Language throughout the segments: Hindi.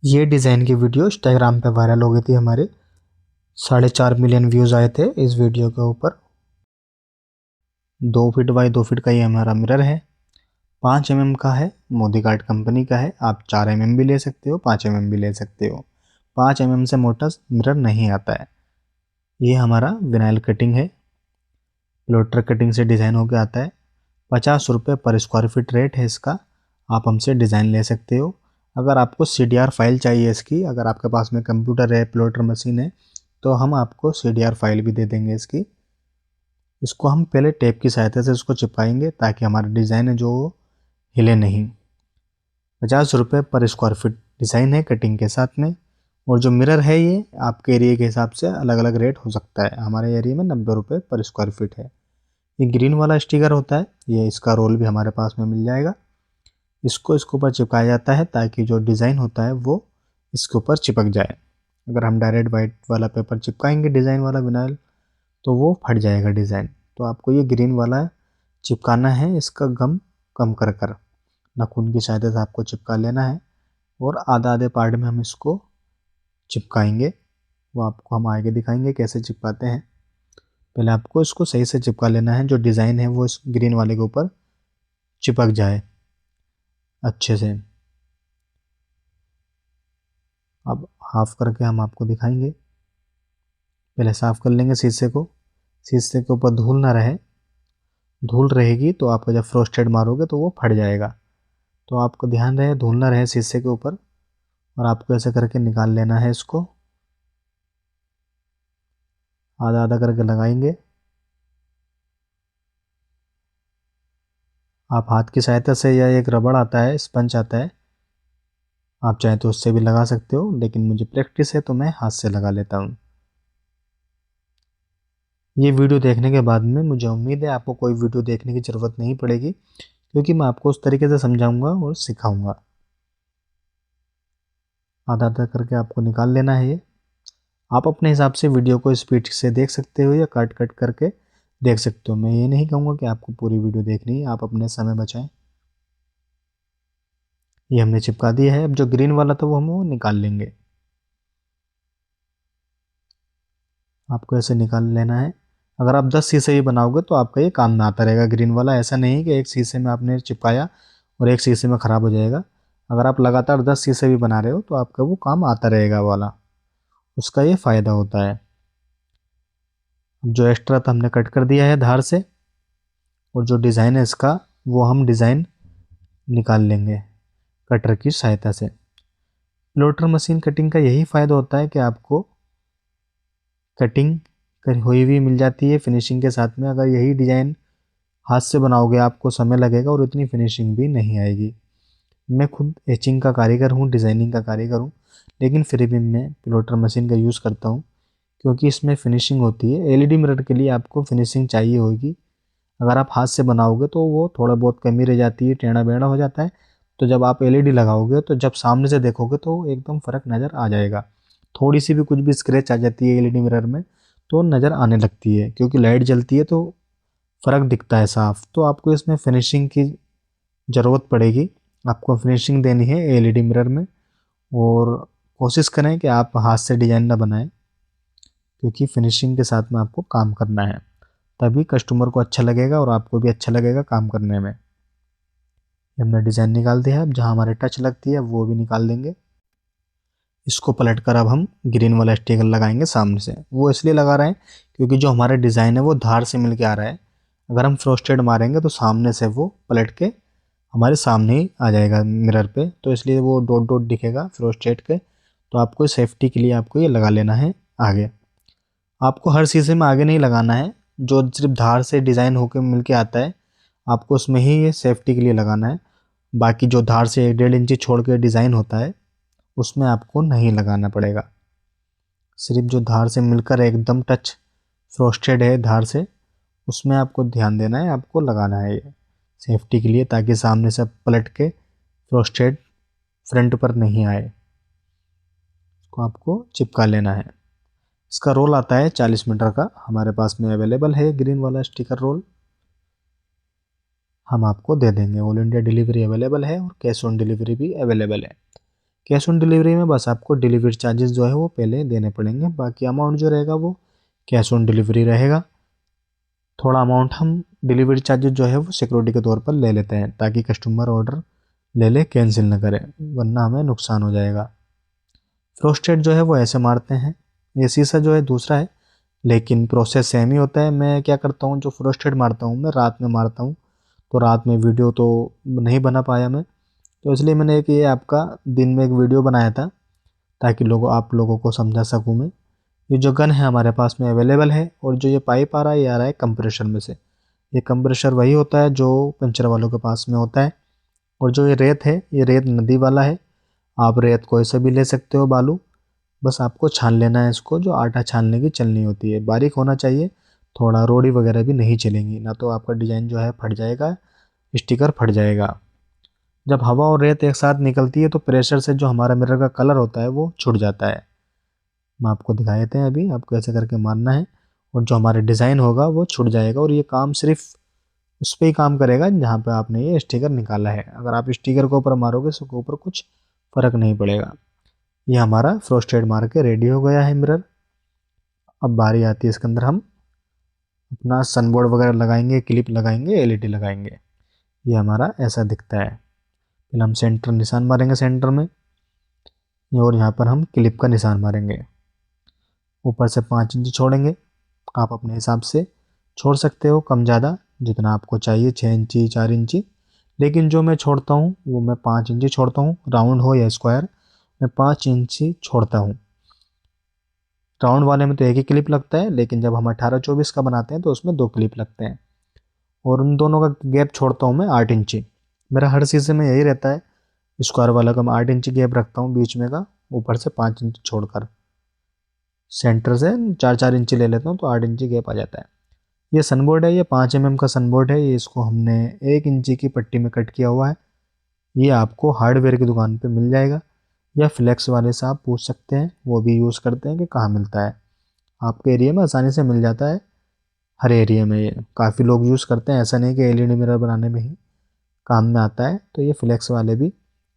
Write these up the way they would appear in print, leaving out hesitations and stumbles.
ये डिज़ाइन की वीडियो इंस्टाग्राम पे वायरल हो गई थी। हमारे 4.5 मिलियन व्यूज़ आए थे इस वीडियो के ऊपर। 2 फीट बाई 2 फीट का ये हमारा मिरर है। 5 mm का है, मोदी कार्ड कंपनी का है। आप 4 mm भी ले सकते हो, 5 mm भी ले सकते हो। 5 mm से मोटा मिरर नहीं आता है। ये हमारा विनाइल कटिंग है, प्लोटर कटिंग से डिज़ाइन होकर आता है। 50 रुपये पर स्क्वायर फीट रेट है इसका। आप हमसे डिज़ाइन ले सकते हो। अगर आपको CDR फाइल चाहिए इसकी, अगर आपके पास में कंप्यूटर है, प्लोटर मशीन है, तो हम आपको CDR फाइल भी दे देंगे इसकी। इसको हम पहले टेप की सहायता से इसको चिपकाएंगे ताकि हमारा डिज़ाइन है जो हिले नहीं। 50 रुपये पर स्क्वायर फीट डिज़ाइन है कटिंग के साथ में। और जो मिरर है ये आपके एरिया के हिसाब से अलग अलग रेट हो सकता है। हमारे एरिया में 90 रुपये पर स्क्वायर फीट है। ये ग्रीन वाला स्टिकर होता है, ये इसका रोल भी हमारे पास में मिल जाएगा। इसको इसके ऊपर चिपकाया जाता है ताकि जो डिज़ाइन होता है वो इसके ऊपर चिपक जाए। अगर हम डायरेक्ट वाइट वाला पेपर चिपकाएंगे डिज़ाइन वाला विनाइल तो वो फट जाएगा डिज़ाइन। तो आपको ये ग्रीन वाला चिपकाना है, इसका गम कम कर कर नाखून की सहायता से आपको चिपका लेना है। और आधा आधे पार्ट में हम इसको चिपकाएंगे, वो आपको हम आगे दिखाएंगे कैसे चिपकाते हैं। पहले आपको इसको सही से चिपका लेना है, जो डिज़ाइन है वो इस ग्रीन वाले के ऊपर चिपक जाए अच्छे से। अब हाफ करके हम आपको दिखाएंगे। पहले साफ़ कर लेंगे शीशे को। शीशे के ऊपर धूल ना रहे, धूल रहेगी तो आपको जब फ्रोस्टेड मारोगे तो वो फट जाएगा। तो आपको ध्यान रहे धूल ना रहे शीशे के ऊपर। और आपको ऐसे करके निकाल लेना है इसको। आधा आधा करके लगाएंगे। आप हाथ की सहायता से, या एक रबड़ आता है, स्पंज आता है, आप चाहें तो उससे भी लगा सकते हो, लेकिन मुझे प्रैक्टिस है तो मैं हाथ से लगा लेता हूँ। ये वीडियो देखने के बाद में मुझे उम्मीद है आपको कोई वीडियो देखने की ज़रूरत नहीं पड़ेगी, क्योंकि मैं आपको उस तरीके से समझाऊंगा और सिखाऊंगा। आधा आधा करके आपको निकाल लेना है ये। आप अपने हिसाब से वीडियो को स्पीड से देख सकते हो या कट कट करके देख सकते हो। मैं ये नहीं कहूँगा कि आपको पूरी वीडियो देखनी है, आप अपने समय बचाएं। ये हमने चिपका दिया है। अब जो ग्रीन वाला था वो हम वो निकाल लेंगे। आपको ऐसे निकाल लेना है। अगर आप 10 शीशे ही बनाओगे तो आपका ये काम में आता रहेगा ग्रीन वाला। ऐसा नहीं कि एक शीशे में आपने चिपकाया और एक शीशे में ख़राब हो जाएगा। अगर आप लगातार 10 शीशे भी बना रहे हो तो आपका वो काम आता रहेगा वाला, उसका ये फ़ायदा होता है। अब जो एक्स्ट्रा था हमने कट कर दिया है धार से। और जो डिज़ाइन है इसका वो हम डिज़ाइन निकाल लेंगे कटर की सहायता से। प्लोटर मशीन कटिंग का यही फ़ायदा होता है कि आपको कटिंग हुई हुई मिल जाती है फिनिशिंग के साथ में। अगर यही डिज़ाइन हाथ से बनाओगे आपको समय लगेगा और इतनी फिनिशिंग भी नहीं आएगी। मैं खुद एचिंग का कारीगर हूँ, डिज़ाइनिंग का कारीगर हूँ, लेकिन फिर भी मैं प्लोटर मशीन का यूज़ करता हूँ क्योंकि इसमें फिनिशिंग होती है। LED मिरर के लिए आपको फिनिशिंग चाहिए होगी। अगर आप हाथ से बनाओगे तो वो थोड़ा बहुत कमी रह जाती है, टेढ़ा बेढ़ा हो जाता है। तो जब आप LED लगाओगे तो जब सामने से देखोगे तो एकदम फ़र्क नज़र आ जाएगा। थोड़ी सी भी कुछ भी स्क्रैच आ जाती है LED मिरर में तो नज़र आने लगती है, क्योंकि लाइट जलती है तो फ़र्क दिखता है साफ। तो आपको इसमें फिनिशिंग की ज़रूरत पड़ेगी। आपको फिनिशिंग देनी है LED मिरर में। और कोशिश करें कि आप हाथ से डिज़ाइन ना बनाएं, क्योंकि फिनिशिंग के साथ में आपको काम करना है। तभी कस्टमर को अच्छा लगेगा और आपको भी अच्छा लगेगा काम करने में। हमने डिज़ाइन निकाल दिया है। अब जहाँ हमारे टच लगती है वो भी निकाल देंगे। इसको पलट कर अब हम ग्रीन वाला स्टिकर लगाएंगे सामने से। वो इसलिए लगा रहे हैं क्योंकि जो हमारा डिज़ाइन है वो धार से मिल के आ रहा है। अगर हम फ्रोस्टेड मारेंगे तो सामने से वो पलट के हमारे सामने ही आ जाएगा मिरर पे, तो इसलिए वो डॉट डॉट दिखेगा फ्रोस्टेड के। तो आपको सेफ्टी के लिए आपको ये लगा लेना है आगे। आपको हर शीशे में आगे नहीं लगाना है, जो सिर्फ धार से डिज़ाइन होकर मिल के आता है आपको उसमें ही ये सेफ्टी के लिए लगाना है। बाकी जो धार से 1.5 इंची छोड़ के डिज़ाइन होता है उसमें आपको नहीं लगाना पड़ेगा। सिर्फ जो धार से मिलकर एकदम टच फ्रोस्टेड है धार से, उसमें आपको ध्यान देना है, आपको लगाना है ये सेफ्टी के लिए, ताकि सामने से पलट के फ्रोस्टेड फ्रंट पर नहीं आए। इसको आपको चिपका लेना है। इसका रोल आता है 40 मीटर का, हमारे पास में अवेलेबल है ग्रीन वाला स्टिकर रोल। हम आपको दे देंगे। ऑल इंडिया डिलीवरी अवेलेबल है और कैश ऑन डिलीवरी भी अवेलेबल है। कैश ऑन डिलीवरी में बस आपको डिलीवरी चार्जेस जो है वो पहले देने पड़ेंगे, बाकी अमाउंट जो रहेगा वो कैश ऑन डिलीवरी रहेगा। थोड़ा अमाउंट हम डिलीवरी चार्जेस जो है वो सिक्योरिटी के तौर पर ले लेते हैं, ताकि कस्टमर ऑर्डर ले ले कैंसिल ना करे, वरना हमें नुकसान हो जाएगा। फ्रोस्टेड जो है वो ऐसे मारते हैं, ये शीशा जो है दूसरा है, लेकिन प्रोसेस सेम ही होता है। मैं क्या करता हूँ, जो फ्रोस्टेड मारता हूँ मैं रात में मारता हूँ, तो रात में वीडियो तो नहीं बना पाया मैं, तो इसलिए मैंने एक ये आपका दिन में एक वीडियो बनाया था, ताकि आप लोगों को समझा सकूँ मैं। ये जो गन है हमारे पास में अवेलेबल है, और जो ये पाइप आ रहा है ये आ रहा है कंप्रेशर में से। ये कंप्रेशर वही होता है जो पंचर वालों के पास में होता है। और जो ये रेत है ये रेत नदी वाला है, आप रेत कोई से भी ले सकते हो, बालू, बस आपको छान लेना है इसको, जो आटा छानने की चलनी होती है, बारीक होना चाहिए, थोड़ा रोड़ी वगैरह भी नहीं चलेंगी, ना तो आपका डिज़ाइन जो है फट जाएगा, स्टिकर फट जाएगा। जब हवा और रेत एक साथ निकलती है तो प्रेशर से जो हमारा मिरर का कलर होता है वो छुट जाता है। हम आपको दिखा देते हैं अभी आपको ऐसे करके मारना है, और जो हमारा डिज़ाइन होगा वो छुट जाएगा, और ये काम सिर्फ उस पर ही काम करेगा जहाँ पे आपने ये स्टिकर निकाला है। अगर आप स्टिकर के ऊपर मारोगे तो उसके ऊपर कुछ फ़र्क नहीं पड़ेगा। ये हमारा फ्रोस्टेड मार के रेडी हो गया है मिरर। अब बारी आती है इसके अंदर हम अपना सनबोर्ड वगैरह लगाएंगे, क्लिप लगाएंगे, एलईडी लगाएंगे। ये हमारा ऐसा दिखता है। फिर हम सेंटर निशान मारेंगे सेंटर में, और यहाँ पर हम क्लिप का निशान मारेंगे। ऊपर से 5 इंच छोड़ेंगे, आप अपने हिसाब से छोड़ सकते हो, कम ज़्यादा जितना आपको चाहिए, 6 इंची 4 इंची, लेकिन जो मैं छोड़ता हूँ वो मैं 5 इंची छोड़ता हूँ, राउंड हो या स्क्वायर, मैं 5 इंची छोड़ता हूँ। राउंड वाले में तो एक ही क्लिप लगता है, लेकिन जब हम 18-24 का बनाते हैं तो उसमें 2 क्लिप लगते हैं, और उन दोनों का गैप छोड़ता हूँ मैं 8 इंची। मेरा हर शीशे में यही रहता है, स्क्वायर वाला का मैं 8 इंची गैप रखता हूँ बीच में का, ऊपर से 5 इंच छोड़कर, सेंटर से 4-4 इंची ले लेता हूँ तो 8 इंची गैप आ जाता है। ये सनबोर्ड है, ये 5 mm का सनबोर्ड है, ये इसको हमने 1 इंची की पट्टी में कट किया हुआ है। ये आपको हार्डवेयर की दुकान पे मिल जाएगा, या फ्लेक्स वाले से आप पूछ सकते हैं, वो भी यूज़ करते हैं कि कहाँ मिलता है। आपके एरिया में आसानी से मिल जाता है, हर एरिया में ये काफ़ी लोग यूज़ करते हैं, ऐसा नहीं कि एलईडी मिरर बनाने में ही काम में आता है, तो ये फ्लेक्स वाले भी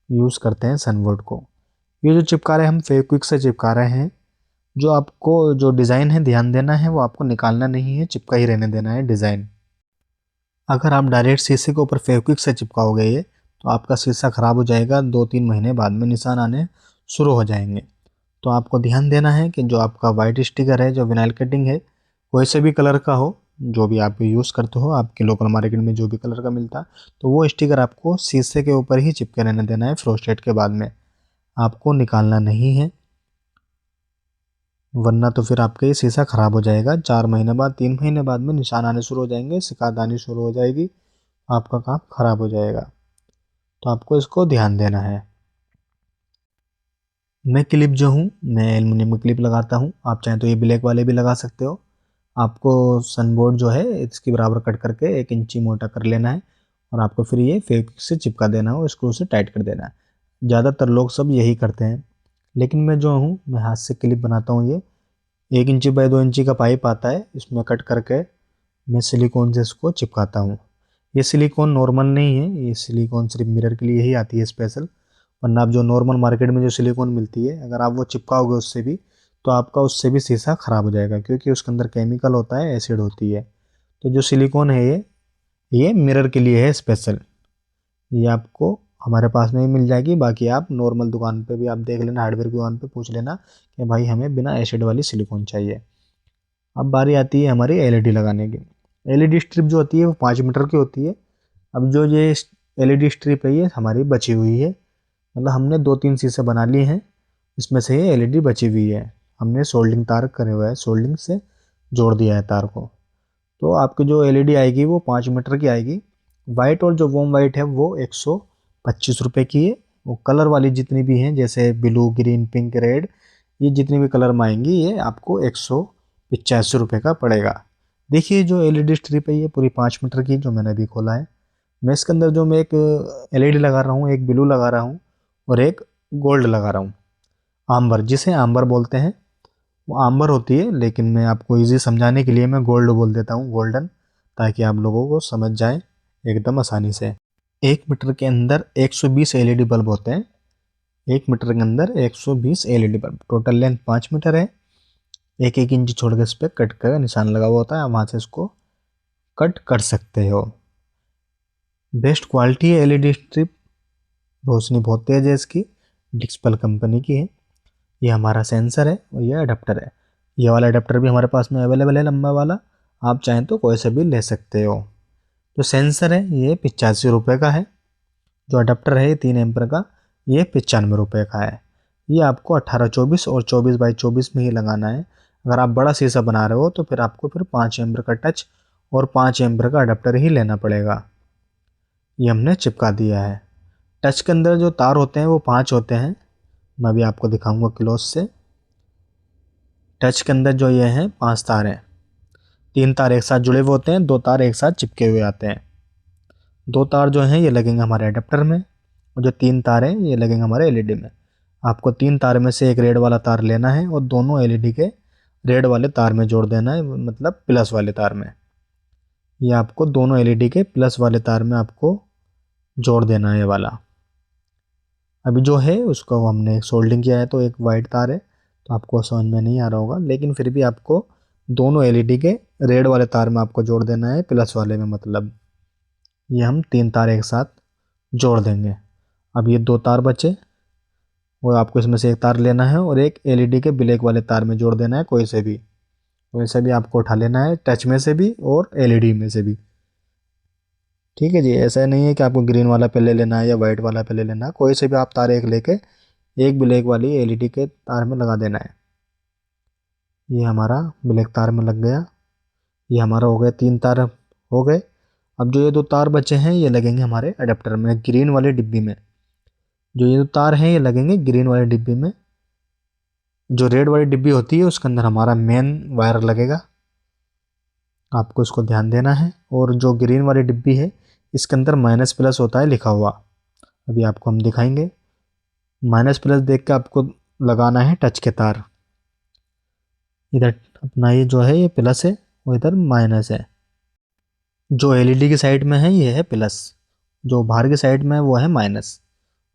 यूज़ करते हैं सनबोर्ड को। ये जो चिपका रहे हैं हम फेविक्विक से चिपका रहे हैं, जो आपको जो डिज़ाइन है ध्यान देना है, वो आपको निकालना नहीं है, चिपका ही रहने देना है डिज़ाइन। अगर आप डायरेक्ट शीशे के ऊपर फेविक्विक से चिपकाओगे ये, तो आपका शीशा ख़राब हो जाएगा, 2-3 महीने बाद में निशान आने शुरू हो जाएंगे। तो आपको ध्यान देना है कि जो आपका वाइट स्टिकर है, जो विनाइल कटिंग है, कोई से भी कलर का हो, जो भी आप यूज़ करते हो, आपके लोकल मार्केट में जो भी कलर का मिलता है, तो वो स्टिकर आपको शीशे के ऊपर ही चिपके रहने देना है फ्रोस्टेड के बाद में, आपको निकालना नहीं है, वरना तो फिर आपका ये शीशा ख़राब हो जाएगा। 4 महीने बाद, 3 महीने बाद में निशान आने शुरू हो जाएंगे, शिकायत आनी शुरू हो जाएगी, आपका काम ख़राब हो जाएगा। तो आपको इसको ध्यान देना है। मैं क्लिप जो हूँ मैं एल्युमिनियम की क्लिप लगाता हूँ, आप चाहें तो ये ब्लैक वाले भी लगा सकते हो। आपको सनबोर्ड जो है इसकी बराबर कट करके 1 इंची मोटा कर लेना है, और आपको फिर ये फेविक्विक से चिपका देना है और स्क्रू से टाइट कर देना है। ज़्यादातर लोग सब यही करते हैं, लेकिन मैं जो हूँ मैं हाथ से क्लिप बनाता हूँ। ये 1 इंची बाई 2 इंची का पाइप आता है, इसमें कट करके मैं सिलिकॉन से इसको चिपकाता हूँ। ये सिलिकॉन नॉर्मल नहीं है, ये सिलिकॉन सिर्फ मिरर के लिए ही आती है स्पेशल, वरना आप जो नॉर्मल मार्केट में जो सिलिकॉन मिलती है, अगर आप वो चिपकाओगे उससे भी, तो आपका उससे भी शीशा ख़राब हो जाएगा, क्योंकि उसके अंदर केमिकल होता है, एसिड होती है। तो जो सिलिकॉन है ये मिरर के लिए है स्पेशल, ये आपको हमारे पास में ही मिल जाएगी। बाकी आप नॉर्मल दुकान पे भी आप देख लेना, हार्डवेयर की दुकान पे पूछ लेना कि भाई हमें बिना एसिड वाली सिलिकॉन चाहिए। अब बारी आती है हमारी एलईडी लगाने की। एलईडी स्ट्रिप जो होती है वो 5 मीटर की होती है। अब जो ये एलईडी स्ट्रिप है ये हमारी बची हुई है, मतलब हमने 2-3 शीशे बना लिए हैं, इसमें से ये एलईडी बची हुई है, हमने सोल्डिंग तार करे हुआ है, सोल्डिंग से जोड़ दिया है तार को। तो आपकी जो एलईडी आएगी वो 5 मीटर की आएगी। वाइट और जो वॉर्म वाइट है वो 125 रुपये की है। वो कलर वाली जितनी भी हैं, जैसे ब्लू, ग्रीन, पिंक, रेड, ये जितनी भी कलर में आएंगी ये आपको 185 रुपये का पड़ेगा। देखिए जो एलईडी स्ट्रिप है ये पूरी 5 मीटर की, जो मैंने अभी खोला है। मैं इसके अंदर जो मैं एक एलईडी लगा रहा हूँ, एक ब्लू लगा रहा हूँ, और एक गोल्ड लगा रहा हूँ, आम्बर, जिसे आम्बर बोलते हैं, वो आम्बर होती है, लेकिन मैं आपको इजी समझाने के लिए मैं गोल्ड बोल देता हूँ, गोल्डन, ताकि आप लोगों को समझ जाए एकदम आसानी से। 1 मीटर के अंदर 120 एलईडी बल्ब होते हैं, 1 मीटर के अंदर 120 LED bulb, total length 5 metre है। 1-1 इंच छोड़ के इस पर कट का निशान लगा हुआ होता है, आप वहाँ से इसको कट कर सकते हो। बेस्ट क्वालिटी है एलईडी स्ट्रिप, रोशनी बहुत तेज है इसकी, डिक्सपेल कंपनी की है। ये हमारा सेंसर है और ये अडेप्टर है। ये वाला अडेप्टर भी हमारे पास में अवेलेबल है, लंबा वाला, आप चाहें तो कोई से भी ले सकते हो। जो सेंसर है ये 85 रुपये का है। जो अडेप्टर है ये 3 एम्पर का, ये 95 रुपये का है। ये आपको 18-24 और 24x24 में ही लगाना है। अगर आप बड़ा शीशा बना रहे हो तो फिर आपको 5 एम्पर का टच और 5 एम्पर का अडेप्टर ही लेना पड़ेगा। ये हमने चिपका दिया है। टच के अंदर जो तार होते हैं वो 5 होते हैं, मैं भी आपको दिखाऊंगा क्लोज से। टच के अंदर जो ये हैं 5 तार हैं, 3 तार एक साथ जुड़े हुए होते हैं, 2 तार एक साथ चिपके हुए आते हैं। 2 तार जो हैं ये लगेंगे हमारे अडेप्टर में और जो 3 तार हैं ये लगेंगे हमारे एलईडी में। आपको 3 तार में से एक रेड वाला तार लेना है और दोनों एलईडी के रेड वाले तार में जोड़ देना है, मतलब प्लस वाले तार में। ये आपको दोनों एलईडी के प्लस वाले तार में आपको जोड़ देना है ये वाला। अभी जो है उसको हमने सोल्डिंग किया है तो एक वाइट तार है, तो आपको समझ में नहीं आ रहा होगा, लेकिन फिर भी आपको दोनों एलईडी के रेड वाले तार में आपको जोड़ देना है, प्लस वाले में मतलब। ये हम 3 तार एक साथ जोड़ देंगे। अब ये 2 तार बचे, वो आपको इसमें से एक तार लेना है और एक एलईडी के ब्लैक वाले तार में जोड़ देना है, कोई से भी आपको उठा लेना है, टच में से भी और एलईडी में से भी। ठीक है जी, ऐसा नहीं है कि आपको ग्रीन वाला पहले लेना है या वाइट वाला पहले लेना है, कोई से भी आप तार एक लेके एक ब्लैक वाली एलईडी के तार में लगा देना है। ये हमारा ब्लैक तार में लग गया। ये हमारा हो गया 3 तार हो गए। अब जो ये 2 तार बचे हैं ये लगेंगे हमारे अडेप्टर में, ग्रीन वाली डिब्बी में। जो ये 2 तार हैं ये लगेंगे ग्रीन वाली डिब्बी में। जो रेड वाली डिब्बी होती है उसके अंदर हमारा मेन वायर लगेगा, आपको इसको ध्यान देना है। और जो ग्रीन वाली डिब्बी है इसके अंदर माइनस प्लस होता है लिखा हुआ, अभी आपको हम दिखाएंगे। माइनस प्लस देख के आपको लगाना है टच के तार। इधर अपना ये जो है ये प्लस है और इधर माइनस है। जो एलईडी की साइड में है ये है प्लस, जो बाहर की साइड में है वो है माइनस।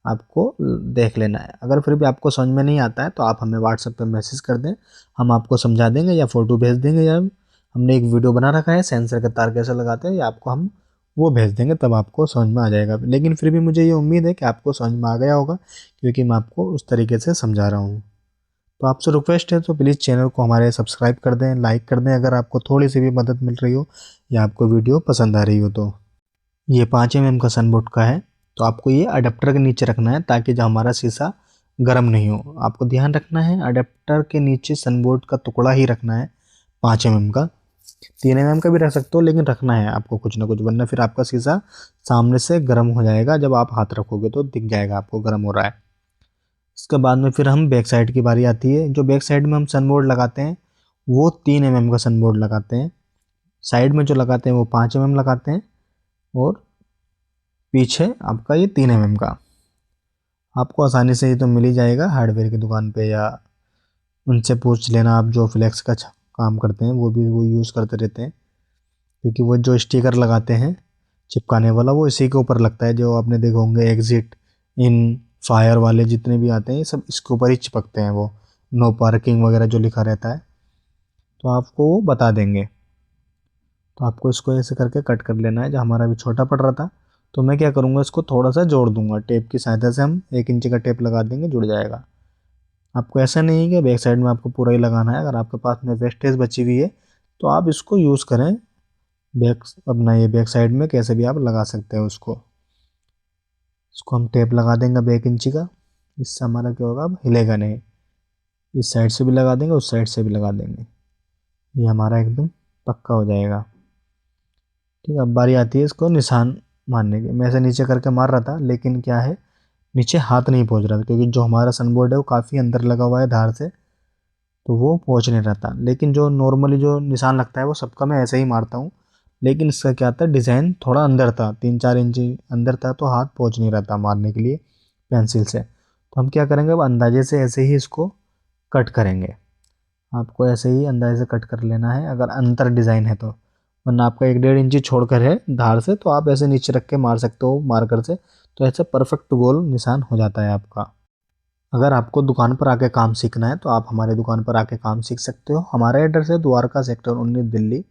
आपको देख लेना है। अगर फिर भी आपको समझ में नहीं आता है तो आप हमें व्हाट्सएप पे मैसेज कर दें, हम आपको समझा देंगे या फ़ोटो भेज देंगे, या हमने एक वीडियो बना रखा है सेंसर के तार कैसे लगाते हैं, या आपको हम वो भेज देंगे, तब आपको समझ में आ जाएगा। लेकिन फिर भी मुझे ये उम्मीद है कि आपको समझ में आ गया होगा, क्योंकि मैं आपको उस तरीके से समझा रहा हूँ। तो आपसे रिक्वेस्ट है तो प्लीज़ चैनल को हमारे सब्सक्राइब कर दें, लाइक कर दें अगर आपको थोड़ी सी भी मदद मिल रही हो या आपको वीडियो पसंद आ रही हो तो। ये 5 mm का सनबोर्ड का है, तो आपको ये अडेप्टर के नीचे रखना है ताकि जब हमारा शीशा गर्म नहीं हो। आपको ध्यान रखना है अडेप्टर के नीचे सनबोर्ड का टुकड़ा ही रखना है 5 mm का। 3 mm का भी रख सकते हो, लेकिन रखना है आपको कुछ ना कुछ, वरना फिर आपका शीशा सामने से गर्म हो जाएगा, जब आप हाथ रखोगे तो दिख जाएगा आपको गर्म हो रहा है। इसके बाद में फिर हम बैक साइड की बारी आती है। जो बैक साइड में हम सनबोर्ड लगाते हैं वो 3 mm का सनबोर्ड लगाते हैं। साइड में जो लगाते हैं वो 5 mm लगाते हैं और पीछे आपका ये 3 mm का। आपको आसानी से ये तो मिल ही जाएगा हार्डवेयर की दुकान पे, या उनसे पूछ लेना आप जो फ्लेक्स का काम करते हैं, वो भी वो यूज़ करते रहते हैं, क्योंकि वो जो स्टिकर लगाते हैं चिपकाने वाला वो इसी के ऊपर लगता है। जो आपने देखे होंगे एग्जिट इन फायर वाले जितने भी आते हैं ये सब इसके ऊपर ही चिपकते हैं, वो नो पार्किंग वगैरह जो लिखा रहता है, तो आपको वो बता देंगे। तो आपको इसको ऐसे करके कट कर लेना है। जब हमारा भी छोटा पड़ रहा था तो मैं क्या करूँगा, इसको थोड़ा सा जोड़ दूंगा टेप की सहायता से, हम 1 इंच का टेप लगा देंगे, जुड़ जाएगा। आपको ऐसा नहीं है कि बैक साइड में आपको पूरा ही लगाना है। अगर आपके पास में वेस्टेज बची हुई है तो आप इसको यूज़ करें, बैक अपना ये बैक साइड में कैसे भी आप लगा सकते हैं उसको। इसको हम टेप लगा देंगे अब 1 इंच का, इससे हमारा क्या होगा, अब हिलेगा नहीं। इस साइड से भी लगा देंगे, उस साइड से भी लगा देंगे, ये हमारा एकदम पक्का हो जाएगा। ठीक है, अब बारी आती है इसको निशान मारने की। मैं ऐसे नीचे करके मार रहा था, लेकिन क्या है नीचे हाथ नहीं पहुंच रहा था, क्योंकि जो हमारा सनबोर्ड है वो काफ़ी अंदर लगा हुआ है धार से, तो वो पहुंच नहीं रहा था। लेकिन जो नॉर्मली जो निशान लगता है वो सबका मैं ऐसे ही मारता हूँ, लेकिन इसका क्या था, डिज़ाइन थोड़ा अंदर था, 3-4 इंच अंदर था, तो हाथ पहुँच नहीं रहा था मारने के लिए पेंसिल से। तो हम क्या करेंगे, अब अंदाजे से ऐसे ही इसको कट करेंगे। आपको ऐसे ही अंदाजे से कट कर लेना है अगर अंतर डिज़ाइन है तो, वरना आपका 1-1.5 इंच छोड़ कर है धार से, तो आप ऐसे नीचे रख के मार सकते हो मार्कर से, तो ऐसे परफेक्ट गोल निशान हो जाता है आपका। अगर आपको दुकान पर आके काम सीखना है तो आप हमारे दुकान पर आके काम सीख सकते हो। हमारा एड्रेस है द्वारका सेक्टर 19 दिल्ली।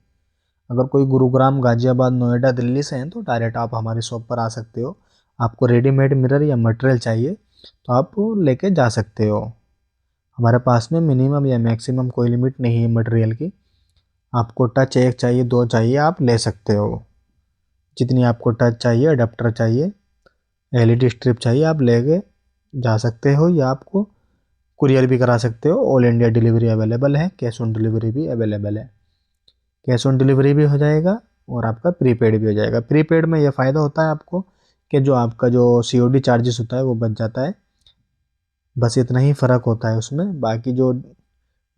अगर कोई गुरुग्राम, गाजियाबाद, नोएडा, दिल्ली से हैं तो डायरेक्ट आप हमारी शॉप पर आ सकते हो। आपको रेडीमेड मिरर या मटेरियल चाहिए तो आप लेके जा सकते हो। हमारे पास में मिनिमम या मैक्सिमम कोई लिमिट नहीं है मटेरियल की। आपको टच एक चाहिए, दो चाहिए, आप ले सकते हो। जितनी आपको टच चाहिए, अडेप्टर चाहिए, एलईडी स्ट्रिप चाहिए, आप लेके जा सकते हो या आपको कुरियर भी करा सकते हो। ऑल इंडिया डिलीवरी अवेलेबल है, कैश ऑन डिलीवरी भी अवेलेबल है। कैश ऑन डिलीवरी भी हो जाएगा और आपका प्रीपेड भी हो जाएगा। प्रीपेड में यह फ़ायदा होता है आपको कि जो आपका जो सीओडी चार्जेस होता है वो बच जाता है। बस इतना ही फ़र्क होता है उसमें। बाकी जो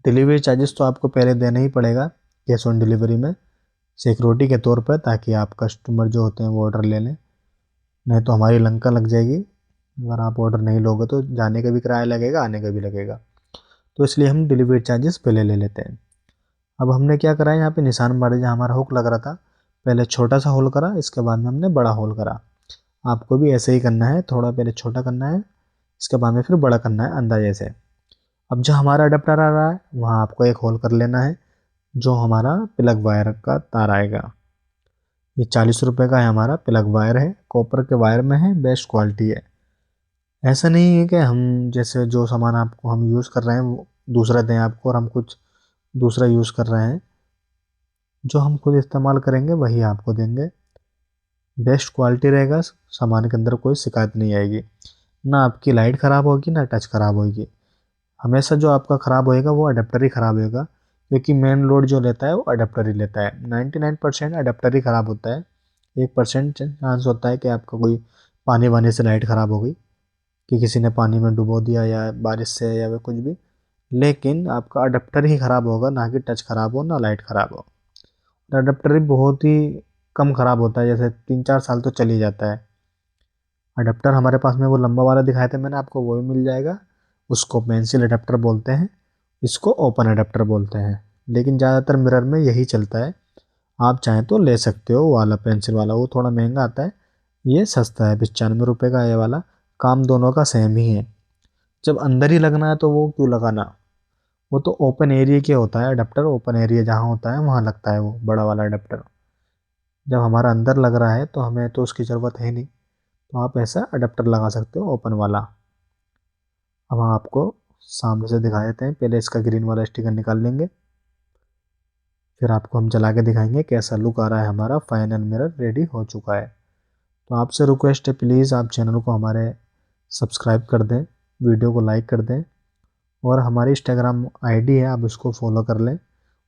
डिलीवरी चार्जेस तो आपको पहले देना ही पड़ेगा कैश ऑन डिलीवरी में, सिक्योरिटी के तौर पर, ताकि आप कस्टमर जो होते हैं वो ऑर्डर ले लें। नहीं तो हमारी लंका लग जाएगी। अगर आप ऑर्डर नहीं लोगे तो जाने का भी किराया लगेगा, आने का भी लगेगा। तो इसलिए हम डिलीवरी चार्जेस पहले ले लेते हैं। अब हमने क्या करा है, यहाँ पे निशान मारे जहाँ हमारा हुक लग रहा था, पहले छोटा सा होल करा, इसके बाद में हमने बड़ा होल करा। आपको भी ऐसे ही करना है, थोड़ा पहले छोटा करना है, इसके बाद में फिर बड़ा करना है अंदाजे से। अब जो हमारा अडेप्टर आ रहा है वहाँ आपको एक होल कर लेना है, जो हमारा प्लग वायर का तार आएगा। ये 40 रुपये का है, हमारा प्लग वायर है, कॉपर के वायर में है, बेस्ट क्वालिटी है। ऐसा नहीं है कि हम जैसे जो सामान आपको हम यूज़ कर रहे हैं वो दूसरा दें आपको और हम कुछ दूसरा यूज़ कर रहे हैं। जो हम खुद इस्तेमाल करेंगे वही आपको देंगे। बेस्ट क्वालिटी रहेगा, सामान के अंदर कोई शिकायत नहीं आएगी। ना आपकी लाइट ख़राब होगी ना टच ख़राब होगी। हमेशा जो आपका ख़राब होएगा वो अडेप्टर ही ख़राब होएगा, क्योंकि मेन लोड जो लेता है वो अडेप्टर ही लेता है। 99% अडेप्टर ही ख़राब होता है। 1% चांस होता है कि आपका कोई पानी वानी से लाइट ख़राब हो गई, कि किसी ने पानी में डुबो दिया या बारिश से या वे कुछ भी, लेकिन आपका अडेप्टर ही ख़राब होगा, ना कि टच ख़राब हो ना लाइट ख़राब हो। अडेप्टर ही बहुत ही कम ख़राब होता है, जैसे 3-4 साल तो चल ही जाता है। अडेप्टर हमारे पास में वो लंबा वाला दिखाया था मैंने आपको, वो भी मिल जाएगा। उसको पेंसिल अडेप्टर बोलते हैं, इसको ओपन अडेप्टर बोलते हैं, लेकिन ज़्यादातर मिरर में यही चलता है। आप चाहें तो ले सकते हो वो वाला पेंसिल वाला, वो थोड़ा महंगा आता है, ये सस्ता है, 95 रुपये का ये वाला। काम दोनों का सेम ही है। जब अंदर ही लगना है तो वो क्यों लगाना, वो तो ओपन एरिया के होता है अडेप्टर। ओपन एरिया जहाँ होता है वहाँ लगता है वो बड़ा वाला अडेप्टर। जब हमारा अंदर लग रहा है तो हमें तो उसकी ज़रूरत है नहीं, तो आप ऐसा अडेप्टर लगा सकते हो ओपन वाला। अब हम आपको सामने से दिखा देते हैं। पहले इसका ग्रीन वाला स्टिकर निकाल लेंगे, फिर आपको हम चला के दिखाएंगे कैसा लुक आ रहा है। हमारा फाइनल मिरर रेडी हो चुका है। तो आपसे रिक्वेस्ट है, प्लीज़ आप चैनल को हमारे सब्सक्राइब कर दें, वीडियो को लाइक कर दें, और हमारी इंस्टाग्राम आईडी है, आप उसको फॉलो कर लें।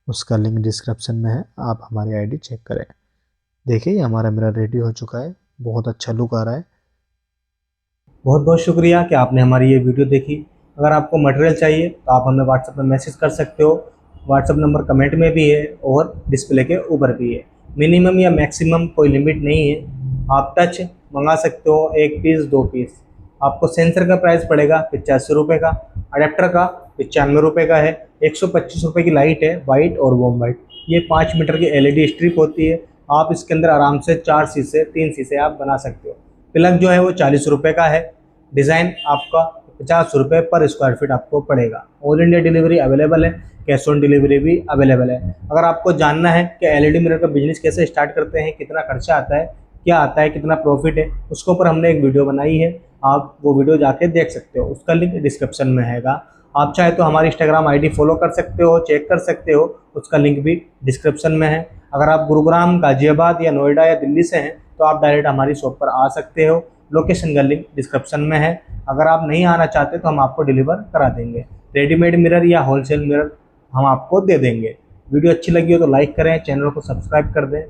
उसका लिंक डिस्क्रिप्शन में है, आप हमारी आईडी चेक करें। देखिए ये हमारा मिरर रेडी हो चुका है, बहुत अच्छा लुक आ रहा है। बहुत बहुत शुक्रिया कि आपने हमारी ये वीडियो देखी। अगर आपको मटेरियल चाहिए तो आप हमें व्हाट्सएप में मैसेज कर सकते हो। व्हाट्सएप नंबर कमेंट में भी है और डिस्प्ले के ऊपर भी है। मिनिमम या मैक्सिमम कोई लिमिट नहीं है। आप टच मंगा सकते हो, 1 पीस 2 पीस। आपको सेंसर का प्राइस पड़ेगा 85 रुपये का, अडेप्टर का 95 रुपये का है। 125 रुपये की लाइट है, वाइट और वॉर्म वाइट। ये 5 मीटर की एलईडी स्ट्रिप होती है। आप इसके अंदर आराम से 4 शीशे 3 शीशे आप बना सकते हो। प्लग जो है वो 40 रुपये का है। डिज़ाइन आपका 50 रुपये पर स्क्वायर फीट आपको पड़ेगा। ऑल इंडिया डिलीवरी अवेलेबल है, कैश ऑन डिलीवरी भी अवेलेबल है। अगर आपको जानना है कि एलईडी मिरर का बिजनेस कैसे स्टार्ट करते हैं, कितना खर्चा आता है, क्या आता है, कितना प्रॉफिट है, उसके ऊपर हमने एक वीडियो बनाई है। आप वो वीडियो जाके देख सकते हो, उसका लिंक डिस्क्रिप्शन में हैगा। आप चाहे तो हमारी इंस्टाग्राम आईडी फॉलो कर सकते हो, चेक कर सकते हो, उसका लिंक भी डिस्क्रिप्शन में है। अगर आप गुरुग्राम, गाजियाबाद या नोएडा या दिल्ली से हैं तो आप डायरेक्ट हमारी शॉप पर आ सकते हो। लोकेशन का लिंक डिस्क्रिप्शन में है। अगर आप नहीं आना चाहते तो हम आपको डिलीवर करा देंगे। रेडीमेड मिरर या होलसेल मिरर हम आपको दे देंगे। वीडियो अच्छी लगी हो तो लाइक करें, चैनल को सब्सक्राइब कर दें।